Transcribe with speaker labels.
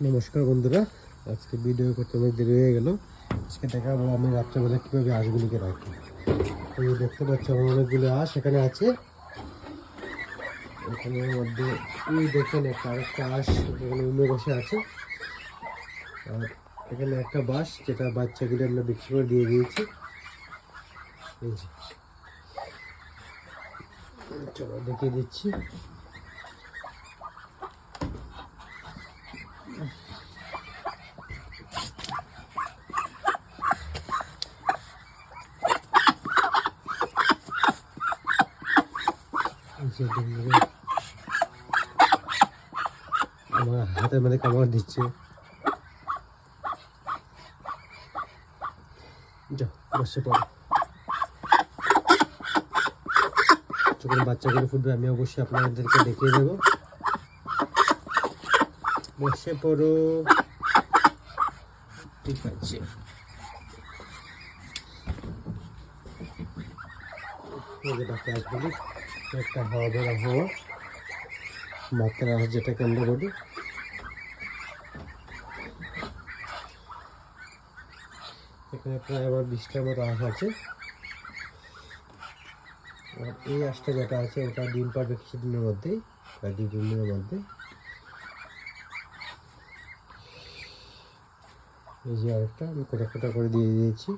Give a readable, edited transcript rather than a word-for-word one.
Speaker 1: নমস্কার বন্ধুরা, আজকে ভিডিও করতে অনেক দেরি হয়ে গেল। আজকে দেখাবো আমি রাত্রেবেলা কীভাবে হাঁসগুলিকে রাখি। এই দেখতে পাচ্ছি আমার অনেকগুলো হাঁস এখানে আছে। এখানের মধ্যে দেখেন আরেকটা হাঁস এখানে উমে বসে আছে। আর এখানে একটা বাঁশ যেটা বাচ্চাগুলি আমরা বিক্রি করে দিয়ে দিয়েছি। এই যে চলো দেখিয়ে দিচ্ছি। আমার হাতের মধ্যে কামড় দিচ্ছে। বসে পড়ো, যখন বাচ্চাগুলো ফুটবে আমি অবশ্যই আপনাদেরকে দেখিয়ে দেবো। বসে পড়ো, ঠিক আছে। বাকি আসবি একটা হওয়া বেড়া হওয়া মাত্রা যেটাকে আমরা বলি। এখানে প্রায় আমার 20টার মতো আঁশ আছে। আর এই আঁশটা যেটা আছে ওটা ডিম পারবে কিছুদিনের মধ্যেই, প্রায় 2-3 দিনের মধ্যে। এই যে আরেকটা আমি কোটা কোটা করে দিয়ে দিয়েছি।